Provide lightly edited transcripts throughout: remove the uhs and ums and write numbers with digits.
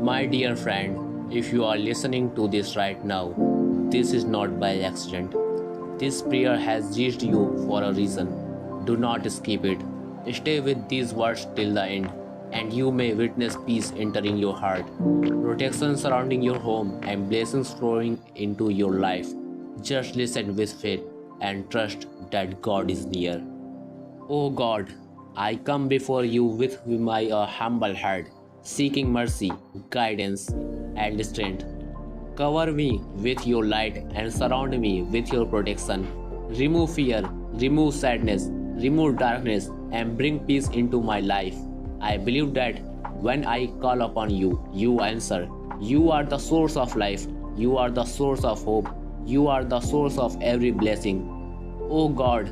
My dear friend, if you are listening to this right now, this is not by accident. This prayer has reached you for a reason. Do not skip it. Stay with these words till the end, and you may witness peace entering your heart, protection surrounding your home, and blessings flowing into your life. Just listen with faith and trust that God is near. O God, I come before you with my humble heart, seeking mercy, guidance, and strength. Cover me with your light and surround me with your protection. Remove fear, remove sadness, remove darkness, and bring peace into my life. I believe that when I call upon you, you answer. You are the source of life, you are the source of hope, you are the source of every blessing. O God,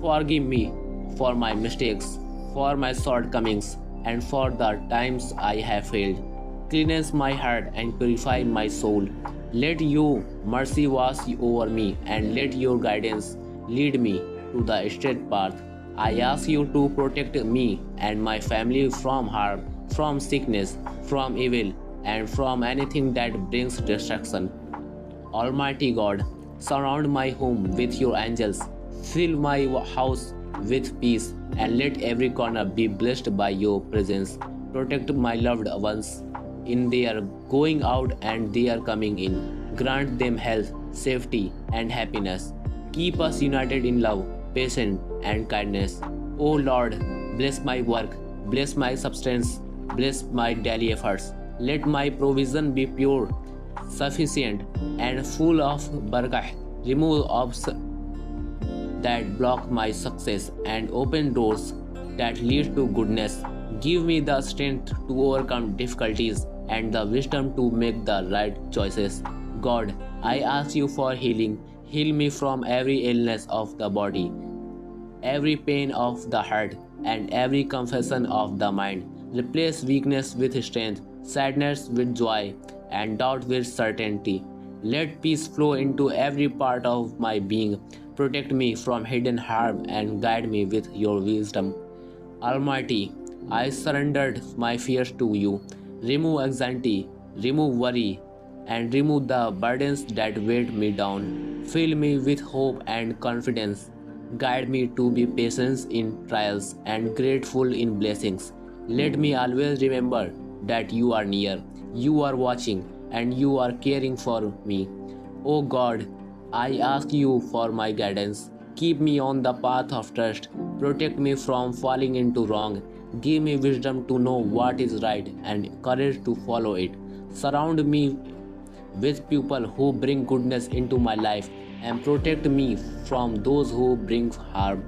forgive me for my mistakes, for my shortcomings, and for the times I have failed. Cleanse my heart and purify my soul. Let your mercy wash over me and let your guidance lead me to the straight path. I ask you to protect me and my family from harm, from sickness, from evil, and from anything that brings destruction. Almighty God, surround my home with your angels, fill my house with peace, and let every corner be blessed by your presence. Protect my loved ones in their going out and their coming in. Grant them health, safety, and happiness. Keep us united in love, patience, and kindness. O Lord, bless my work, bless my substance, bless my daily efforts. Let my provision be pure, sufficient, and full of barakah. Remove obstacles that block my success and open doors that lead to goodness. Give me the strength to overcome difficulties and the wisdom to make the right choices. God, I ask you for healing. Heal me from every illness of the body, every pain of the heart, and every confession of the mind. Replace weakness with strength, sadness with joy, and doubt with certainty. Let peace flow into every part of my being. Protect me from hidden harm and guide me with your wisdom. Almighty, I surrendered my fears to you. Remove anxiety, remove worry, and remove the burdens that weighed me down. Fill me with hope and confidence. Guide me to be patient in trials and grateful in blessings. Let me always remember that you are near, you are watching, and you are caring for me. O God, I ask you for my guidance. Keep me on the path of trust. Protect me from falling into wrong. Give me wisdom to know what is right and courage to follow it. Surround me with people who bring goodness into my life and protect me from those who bring harm.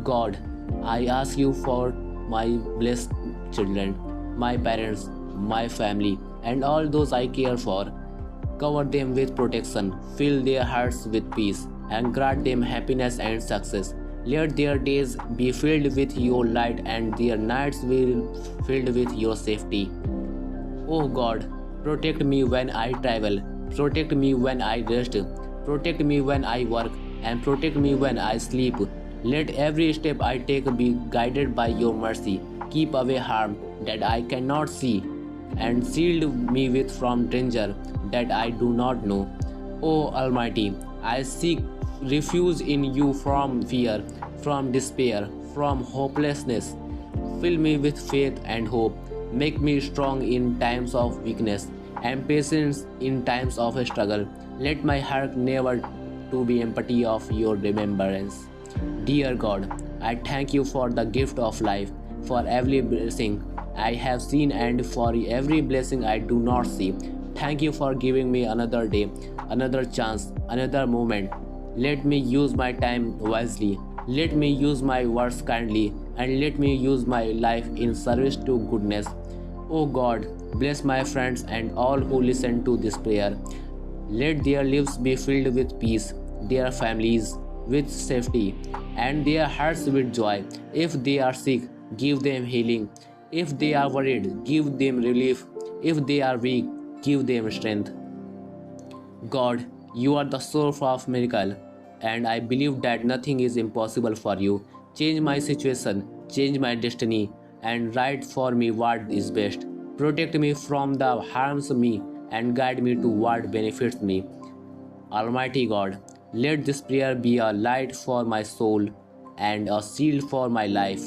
God, I ask you for my blessed children, my parents, my family, and all those I care for. Cover them with protection, fill their hearts with peace, and grant them happiness and success. Let their days be filled with your light and their nights be filled with your safety. Oh God, protect me when I travel, protect me when I rest, protect me when I work, and protect me when I sleep. Let every step I take be guided by your mercy. Keep away harm that I cannot see, and shield me with from danger that I do not know. O Almighty, I seek refuge in you from fear, from despair, from hopelessness. Fill me with faith and hope. Make me strong in times of weakness and patience in times of struggle. Let my heart never to be empty of your remembrance. Dear God, I thank you for the gift of life, for every blessing I have seen and for every blessing I do not see. Thank you for giving me another day, another chance, another moment. Let me use my time wisely. Let me use my words kindly and let me use my life in service to goodness. O God, bless my friends and all who listen to this prayer. Let their lives be filled with peace, their families with safety, and their hearts with joy. If they are sick, give them healing. If they are worried, give them relief. If they are weak, give them strength. God, you are the source of miracle, and I believe that nothing is impossible for you. Change my situation, change my destiny, and write for me what is best. Protect me from the harms me and guide me to what benefits me. Almighty God, let this prayer be a light for my soul and a shield for my life.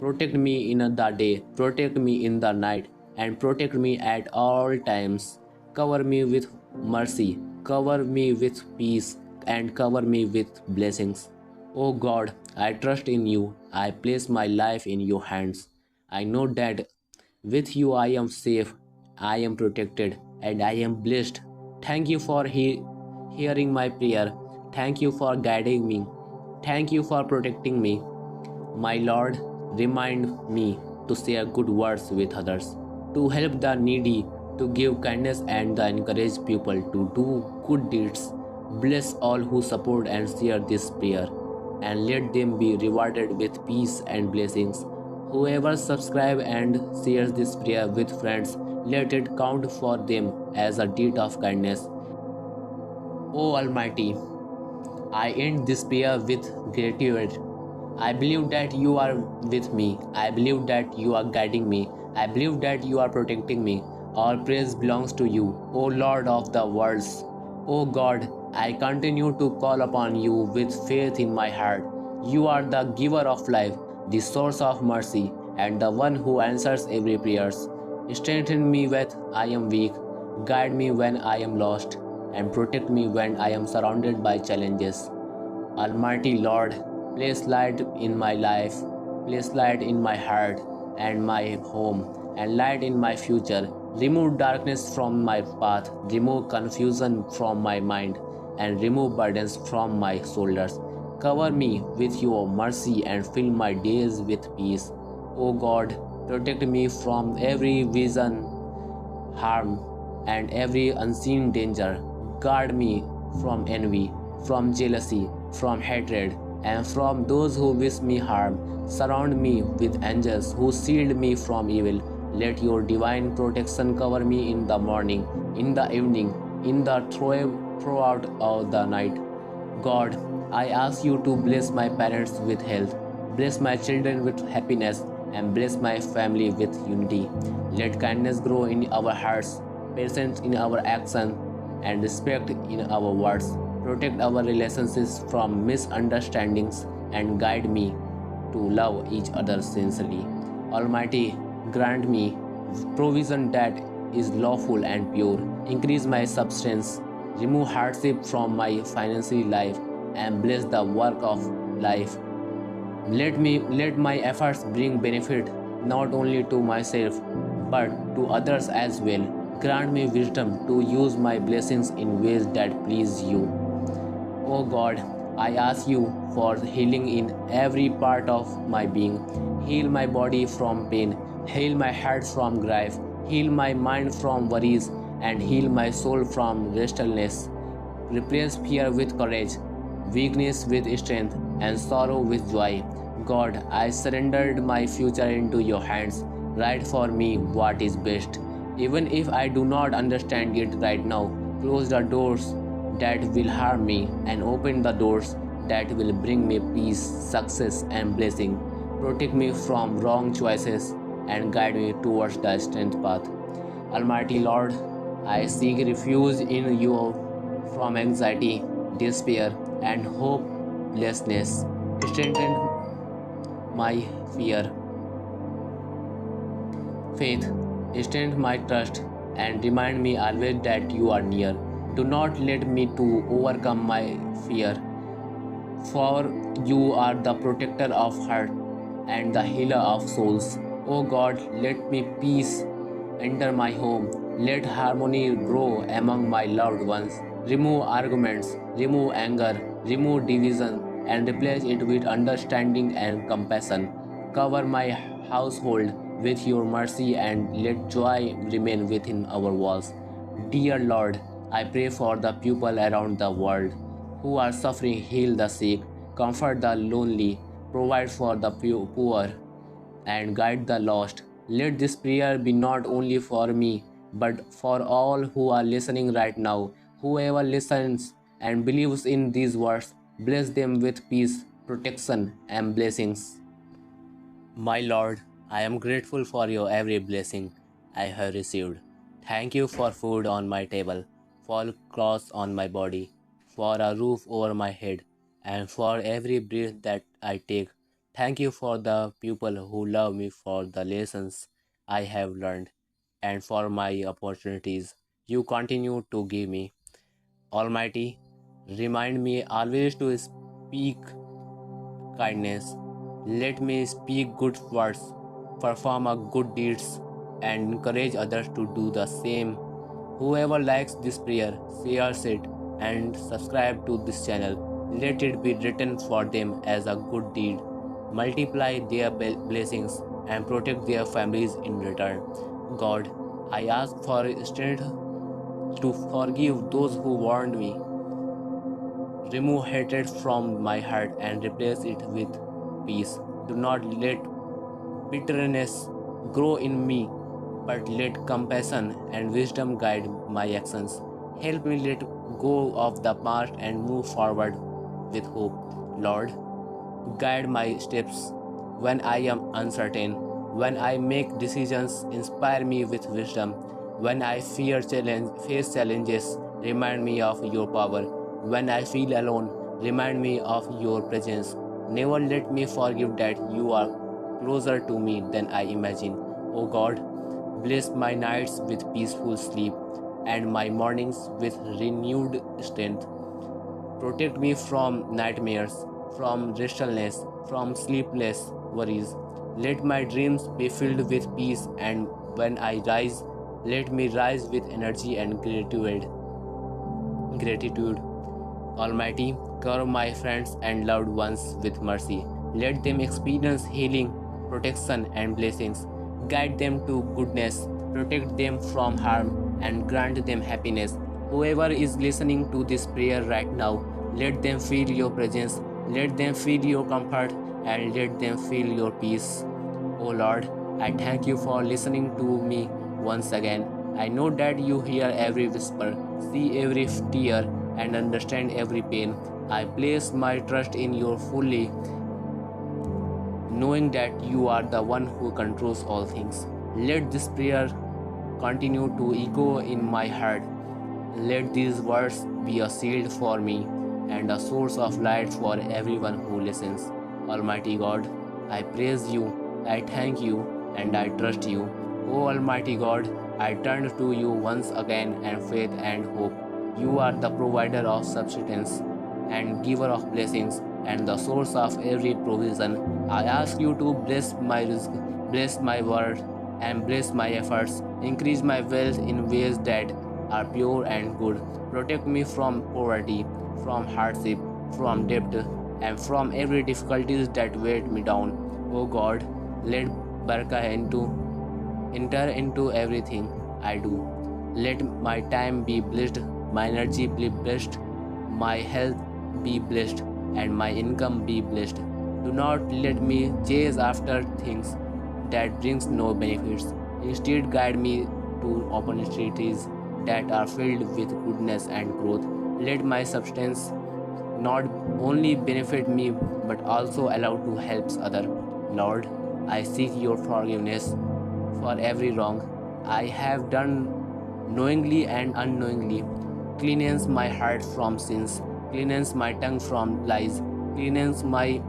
Protect me in the day, protect me in the night, and protect me at all times. Cover me with mercy, cover me with peace, and cover me with blessings. O God, I trust in you. I place my life in your hands. I know that with you I am safe, I am protected, and I am blessed. Thank you for hearing my prayer. Thank you for guiding me. Thank you for protecting me. My Lord, remind me to share good words with others, to help the needy, to give kindness and to encourage people to do good deeds. Bless all who support and share this prayer, and let them be rewarded with peace and blessings. Whoever subscribe and shares this prayer with friends, let it count for them as a deed of kindness. O Almighty, I end this prayer with gratitude. I believe that you are with me. I believe that you are guiding me. I believe that you are protecting me. All praise belongs to you, O Lord of the worlds. O God, I continue to call upon you with faith in my heart. You are the giver of life, the source of mercy, and the one who answers every prayer. Strengthen me when I am weak, guide me when I am lost, and protect me when I am surrounded by challenges. Almighty Lord, place light in my life, place light in my heart and my home, and light in my future. Remove darkness from my path, remove confusion from my mind, and remove burdens from my shoulders. Cover me with your mercy and fill my days with peace. O God, protect me from every vision harm, and every unseen danger. Guard me from envy, from jealousy, from hatred, and from those who wish me harm. Surround me with angels who shield me from evil. Let your divine protection cover me in the morning, in the evening, in the throughout of the night. God, I ask you to bless my parents with health, bless my children with happiness, and bless my family with unity. Let kindness grow in our hearts, patience in our action, and respect in our words. Protect our relationships from misunderstandings and guide me to love each other sincerely. Almighty, grant me provision that is lawful and pure. Increase my substance, remove hardship from my financial life, and bless the work of life. Let my efforts bring benefit not only to myself but to others as well. Grant me wisdom to use my blessings in ways that please you. O God, I ask you for healing in every part of my being. Heal my body from pain, heal my heart from grief, heal my mind from worries, and heal my soul from restlessness. Replace fear with courage, weakness with strength, and sorrow with joy. God, I surrendered my future into your hands. Write for me what is best. Even if I do not understand it right now, close the doors that will harm me and open the doors that will bring me peace, success, and blessing. Protect me from wrong choices and guide me towards the straight path. Almighty Lord, I seek refuge in you from anxiety, despair, and hopelessness. Strengthen my fear, faith, strengthen my trust, and remind me always that you are near. Do not let me to overcome my fear, for you are the protector of heart and the healer of souls. O God, let me peace enter my home. Let harmony grow among my loved ones. Remove arguments, remove anger, remove division, and replace it with understanding and compassion. Cover my household with your mercy and let joy remain within our walls. Dear Lord, I pray for the people around the world who are suffering. Heal the sick, comfort the lonely, provide for the poor, and guide the lost. Let this prayer be not only for me, but for all who are listening right now. Whoever listens and believes in these words, bless them with peace, protection, and blessings. My Lord, I am grateful for your every blessing. I have received. Thank you for food on my table, for clothes on my body, for a roof over my head, and for every breath that I take. Thank you for the people who love me, for the lessons I have learned, and for my opportunities you continue to give me. Almighty, remind me always to speak kindness. Let me speak good words, perform a good deeds, and encourage others to do the same. Whoever likes this prayer, shares it, and subscribe to this channel. Let it be written for them as a good deed. Multiply their blessings and protect their families in return. God, I ask for strength to forgive those who warned me. Remove hatred from my heart and replace it with peace. Do not let bitterness grow in me, but let compassion and wisdom guide my actions. Help me let go of the past and move forward with hope. Lord, guide my steps when I am uncertain. When I make decisions, inspire me with wisdom. When I face challenges, remind me of your power. When I feel alone, remind me of your presence. Never let me forget that you are closer to me than I imagine. O God, bless my nights with peaceful sleep and my mornings with renewed strength. Protect me from nightmares, from restlessness, from sleepless worries. Let my dreams be filled with peace, and when I rise, let me rise with energy and gratitude. Gratitude. Almighty, cover my friends and loved ones with mercy. Let them experience healing, protection, and blessings. Guide them to goodness, protect them from harm, and grant them happiness. Whoever is listening to this prayer right now, let them feel your presence, let them feel your comfort, and let them feel your peace. O Lord, I thank you for listening to me once again. I know that you hear every whisper, see every tear, and understand every pain. I place my trust in you fully, knowing that you are the one who controls all things. Let this prayer continue to echo in my heart. Let these words be a shield for me and a source of light for everyone who listens. Almighty God, I praise you, I thank you, and I trust you. O Almighty God, I turn to you once again in faith and hope. You are the provider of subsistence and giver of blessings and the source of every provision. I ask you to bless my risk, bless my word, and bless my efforts. Increase my wealth in ways that are pure and good. Protect me from poverty, from hardship, from debt, and from every difficulties that weight me down. O God, let barakah enter into everything I do. Let my time be blessed, my energy be blessed, my health be blessed, and my income be blessed. Do not let me chase after things that brings no benefits. Instead, guide me to opportunities that are filled with goodness and growth. Let my substance not only benefit me but also allow to help others. Lord, I seek your forgiveness for every wrong I have done knowingly and unknowingly. Cleanse my heart from sins, cleanse my tongue from lies, cleanse my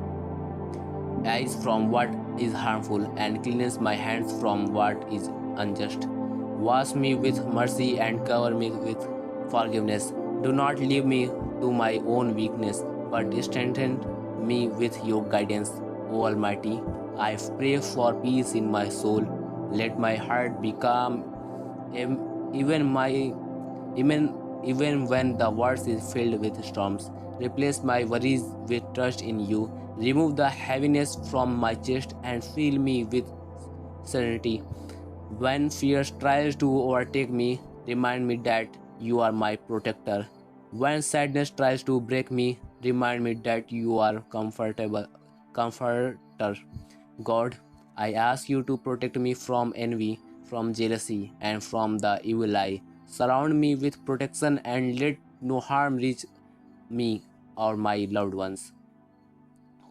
eyes from what is harmful, and cleanse my hands from what is unjust. Wash me with mercy and cover me with forgiveness. Do not leave me to my own weakness, but strengthen me with your guidance. O Almighty, I pray for peace in my soul. Let my heart be calm, even my even even when the world is filled with storms. Replace my worries with trust in you. Remove the heaviness from my chest and fill me with serenity. When fear tries to overtake me, remind me that you are my protector. When sadness tries to break me, remind me that you are comforter. God, I ask you to protect me from envy, from jealousy, and from the evil eye. Surround me with protection and let no harm reach me or my loved ones.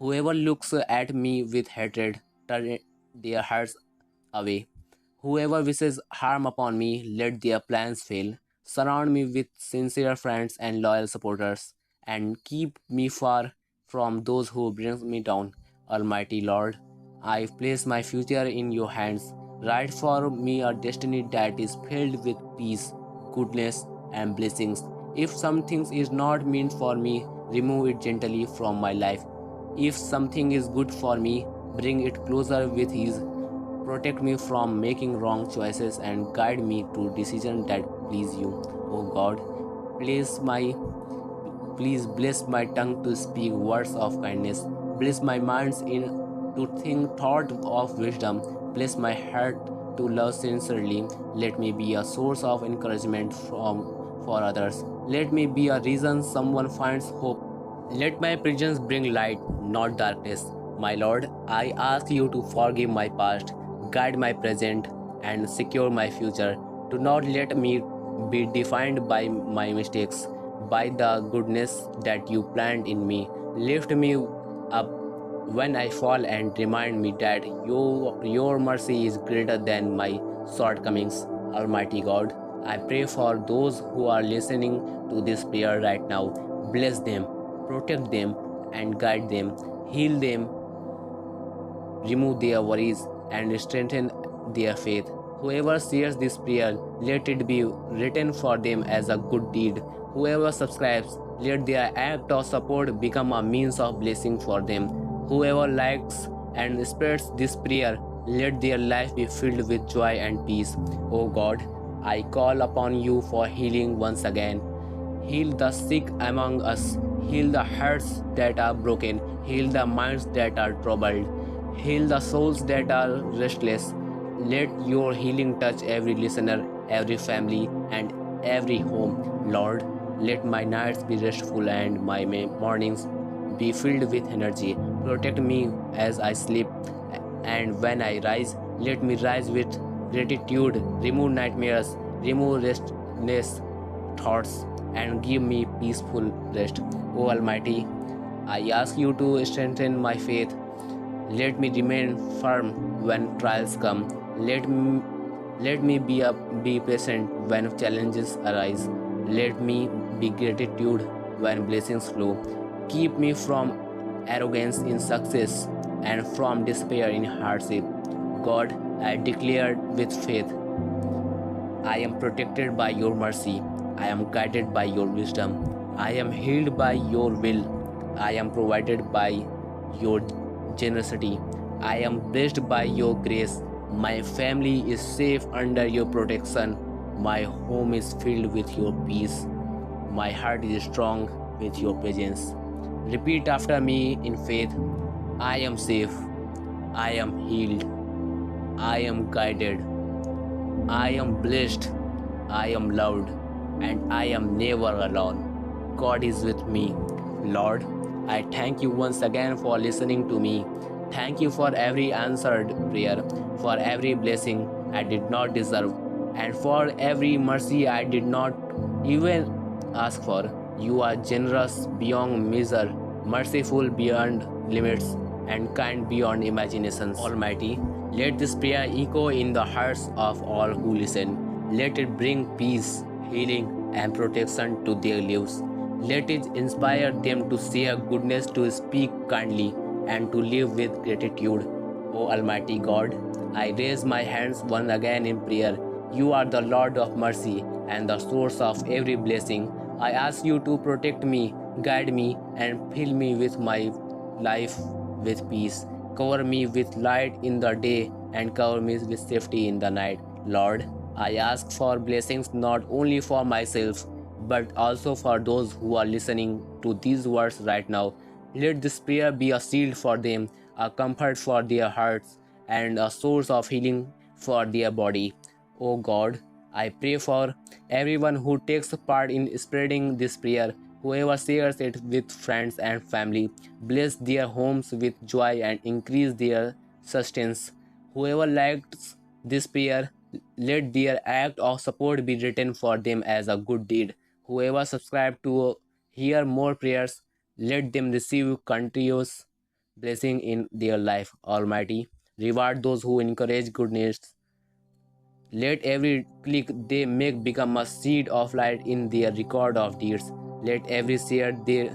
Whoever looks at me with hatred, turn their hearts away. Whoever wishes harm upon me, let their plans fail. Surround me with sincere friends and loyal supporters, and keep me far from those who bring me down. Almighty Lord, I place my future in your hands. Write for me a destiny that is filled with peace, goodness, and blessings. If something is not meant for me, remove it gently from my life. If something is good for me, bring it closer with ease. Protect me from making wrong choices and guide me to decisions that please you. Oh God, please bless my tongue to speak words of kindness. Bless my minds in to think thought of wisdom. Bless my heart to love sincerely. Let me be a source of encouragement for others. Let me be a reason someone finds hope. Let my presence bring light, not darkness. My Lord, I ask you to forgive my past, guide my present, and secure my future. Do not let me be defined by my mistakes, by the goodness that you planned in me. Lift me up when I fall and remind me that your mercy is greater than my shortcomings. Almighty God, I pray for those who are listening to this prayer right now. Bless them, protect them, and guide them. Heal them, remove their worries, and strengthen their faith. Whoever shares this prayer, let it be written for them as a good deed. Whoever subscribes, let their act of support become a means of blessing for them. Whoever likes and spreads this prayer, let their life be filled with joy and peace. O God, I call upon you for healing once again. Heal the sick among us. Heal the hearts that are broken. Heal the minds that are troubled. Heal the souls that are restless. Let your healing touch every listener, every family, and every home. Lord, let my nights be restful and my mornings be filled with energy. Protect me as I sleep, and when I rise, let me rise with gratitude. Remove nightmares, remove restlessness thoughts, and give me peaceful rest. O Almighty, I ask you to strengthen my faith. Let me remain firm when trials come. Let me be patient when challenges arise. Let me be gratitude when blessings flow. Keep me from arrogance in success and from despair in hardship. God, I declare with faith, I am protected by your mercy. I am guided by your wisdom. I am healed by your will. I am provided by your generosity. I am blessed by your grace. My family is safe under your protection. My home is filled with your peace. My heart is strong with your presence. Repeat after me in faith. I am safe. I am healed. I am guided. I am blessed, I am loved, and I am never alone. God is with me. Lord, I thank you once again for listening to me. Thank you for every answered prayer, for every blessing I did not deserve, and for every mercy I did not even ask for. You are generous beyond measure, merciful beyond limits, and kind beyond imaginations. Almighty, let this prayer echo in the hearts of all who listen. Let it bring peace, healing, and protection to their lives. Let it inspire them to share goodness, to speak kindly, and to live with gratitude. O Almighty God, I raise my hands once again in prayer. You are the Lord of mercy and the source of every blessing. I ask you to protect me, guide me, and fill me with my life with peace. Cover me with light in the day and cover me with safety in the night. Lord, I ask for blessings not only for myself but also for those who are listening to these words right now. Let this prayer be a shield for them, a comfort for their hearts, and a source of healing for their body. O God, I pray for everyone who takes part in spreading this prayer, whoever shares it with friends and family. Bless their homes with joy and increase their sustenance. Whoever likes this prayer, let their act of support be written for them as a good deed. Whoever subscribe to hear more prayers, let them receive continuous blessing in their life. Almighty, reward those who encourage goodness Let every click they make become a seed of light in their record of deeds. Let every share they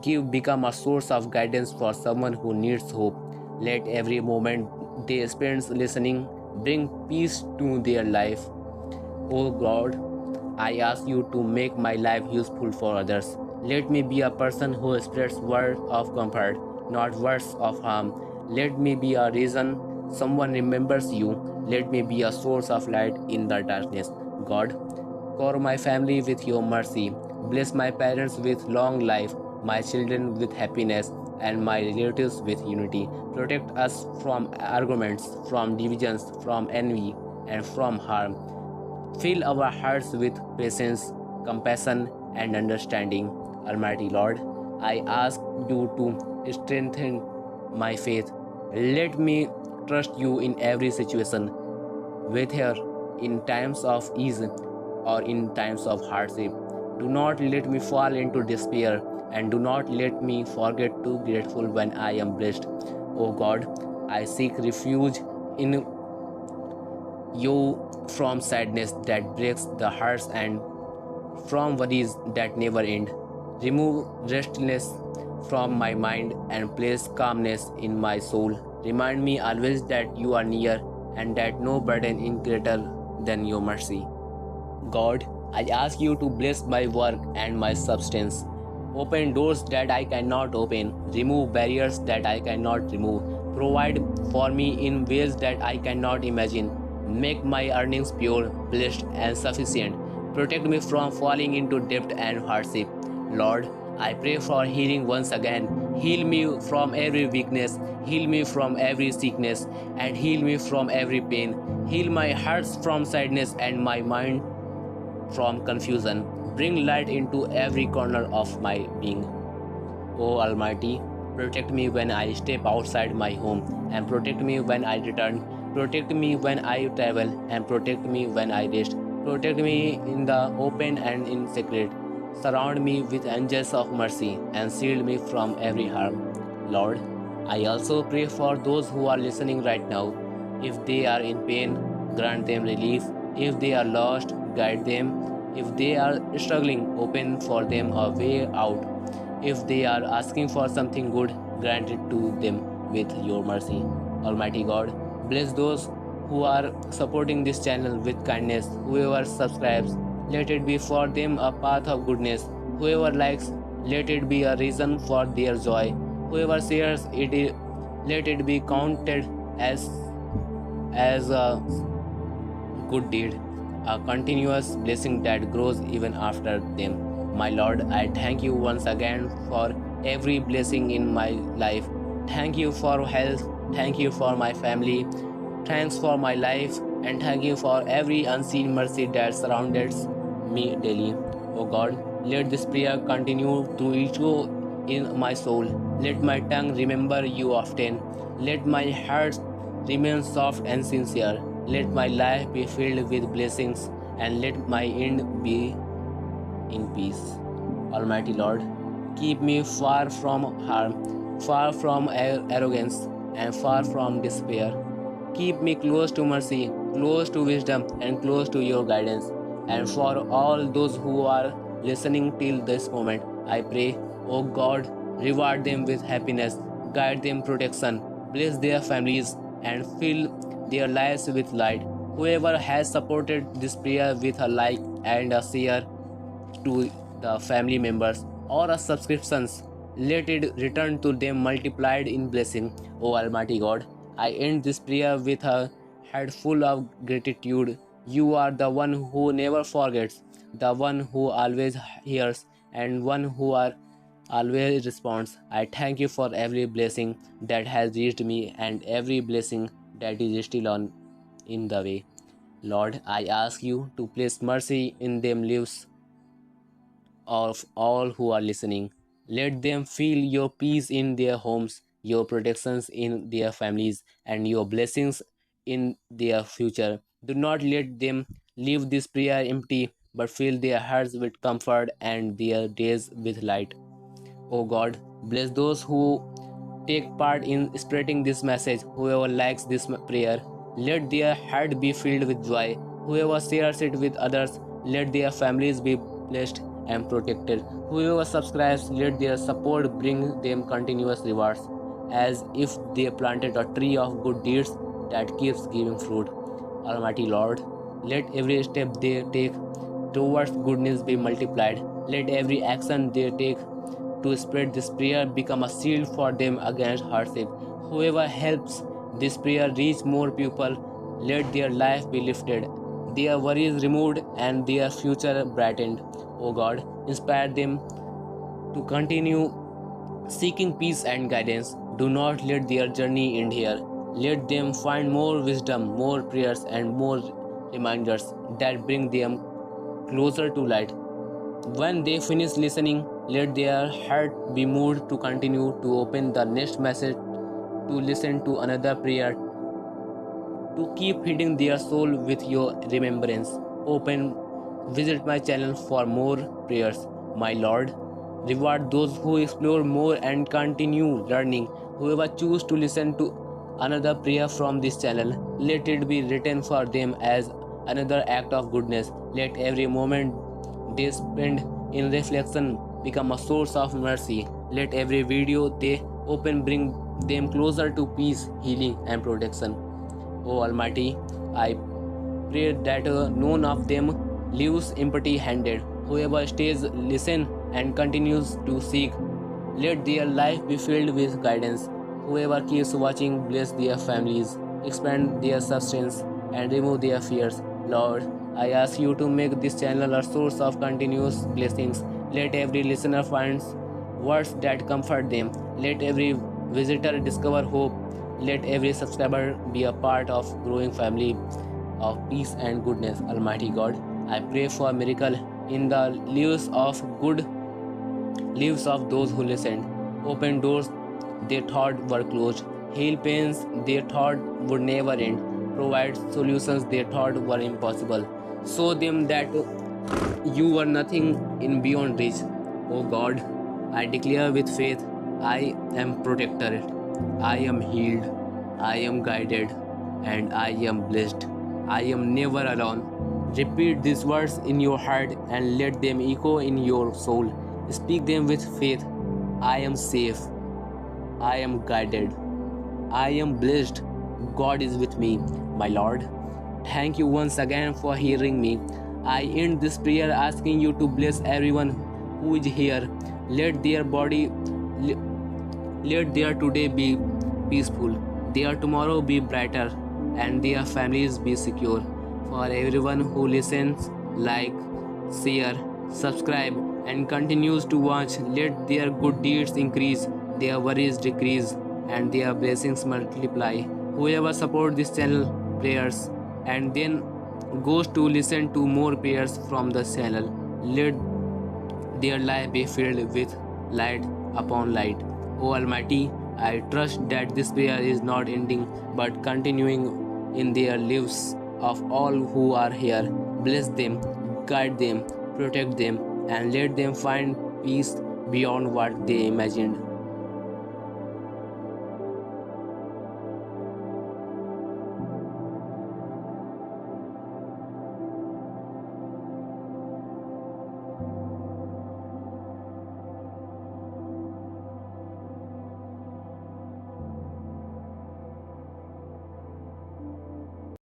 give become a source of guidance for someone who needs hope. Let every moment they spend listening bring peace to their life. Oh God, I ask you to make my life useful for others. Let me be a person who spreads words of comfort, not words of harm. Let me be a reason someone remembers you. Let me be a source of light in the darkness. God, cover my family with your mercy. Bless my parents with long life, my children with happiness, and my relatives with unity. Protect us from arguments, from divisions, from envy, and from harm. Fill our hearts with patience, compassion, and understanding. Almighty Lord, I ask you to strengthen my faith. Let me trust you in every situation, whether in times of ease or in times of hardship. Do not let me fall into despair, and do not let me forget to be grateful when I am blessed. O God, I seek refuge in you from sadness that breaks the hearts and from worries that never end. Remove restlessness from my mind and place calmness in my soul. Remind me always that you are near and that no burden is greater than your mercy. God, I ask you to bless my work and my substance. Open doors that I cannot open, remove barriers that I cannot remove, provide for me in ways that I cannot imagine. Make my earnings pure, blessed, and sufficient. Protect me from falling into debt and hardship. Lord, I pray for healing once again. Heal me from every weakness, heal me from every sickness, and heal me from every pain. Heal my heart from sadness and my mind from confusion. Bring light into every corner of my being. O Almighty, protect me when I step outside my home, and protect me when I return. Protect me when I travel, and protect me when I rest. Protect me in the open and in secret. Surround me with angels of mercy and shield me from every harm. Lord, I also pray for those who are listening right now. If they are in pain, grant them relief. If they are lost, guide them. If they are struggling, open for them a way out. If they are asking for something good, grant it to them with your mercy. Almighty God, bless those who are supporting this channel with kindness. Whoever subscribes, let it be for them a path of goodness. Whoever likes, let it be a reason for their joy. Whoever shares it, let it be counted as a good deed, a continuous blessing that grows even after them. My Lord, I thank you once again for every blessing in my life. Thank you for health, thank you for my family, thanks for my life, and thank you for every unseen mercy that surrounds me daily. Oh God, let this prayer continue to echo in my soul. Let my tongue remember you often. Let my heart remain soft and sincere. Let my life be filled with blessings, and let my end be in peace. Almighty Lord, keep me far from harm, far from arrogance, and far from despair. Keep me close to mercy, close to wisdom, and close to your guidance. And for all those who are listening till this moment, I pray, O God, reward them with happiness, guide them protection, bless their families, and fill their lives with light. Whoever has supported this prayer with a like and a share to the family members or a subscriptions, let it return to them multiplied in blessing. O Almighty God, I end this prayer with a heart full of gratitude. You are the one who never forgets, the one who always hears, and one who are always responds. I thank you for every blessing that has reached me and every blessing that is still on in the way. Lord, I ask you to place mercy in them lives of all who are listening. Let them feel your peace in their homes, your protections in their families, and your blessings in their future. Do not let them leave this prayer empty, but fill their hearts with comfort and their days with light. O God, bless those who take part in spreading this message. Whoever likes this prayer, let their heart be filled with joy. Whoever shares it with others, let their families be blessed and protected. Whoever subscribes, let their support bring them continuous rewards, as if they planted a tree of good deeds that keeps giving fruit. Almighty Lord, let every step they take towards goodness be multiplied. Let every action they take to spread this prayer become a shield for them against hardship. Whoever helps this prayer reach more people, let their life be lifted, their worries removed, and their future brightened. O God, inspire them to continue seeking peace and guidance. Do not let their journey end here. Let them find more wisdom, more prayers, and more reminders that bring them closer to light. When they finish listening, let their heart be moved to continue to open the next message, to listen to another prayer, to keep feeding their soul with your remembrance. Open, visit my channel for more prayers, my Lord. Reward those who explore more and continue learning. Whoever choose to listen to another prayer from this channel, let it be written for them as another act of goodness. Let every moment they spend in reflection become a source of mercy. Let every video they open bring them closer to peace, healing, and protection. O Almighty, I pray that none of them leaves empty handed. Whoever stays, listen, and continues to seek, let their life be filled with guidance. Whoever keeps watching, bless their families, expand their substance, and remove their fears. Lord, I ask you to make this channel a source of continuous blessings. Let every listener find words that comfort them. Let every visitor discover hope. Let every subscriber be a part of growing family of peace and goodness. Almighty God, I pray for a miracle in the lives of those who listened. Open doors they thought were closed. Heal pains they thought would never end. Provide solutions they thought were impossible. Show them that you were nothing in beyond reach. O God, I declare with faith, I am protected, I am healed, I am guided, and I am blessed. I am never alone. Repeat these words in your heart and let them echo in your soul. Speak them with faith. I am safe. I am guided. I am blessed. God is with me, my Lord. Thank you once again for hearing me. I end this prayer asking you to bless everyone who is here. Let their body, let their today be peaceful, their tomorrow be brighter, and their families be secure. For everyone who listens, like, share, subscribe, and continues to watch, let their good deeds increase, their worries decrease, and their blessings multiply. Whoever supports this channel prayers and then goes to listen to more prayers from the channel, let their life be filled with light upon light. O Almighty, I trust that this prayer is not ending but continuing in their lives of all who are here. Bless them, guide them, protect them, and let them find peace beyond what they imagined.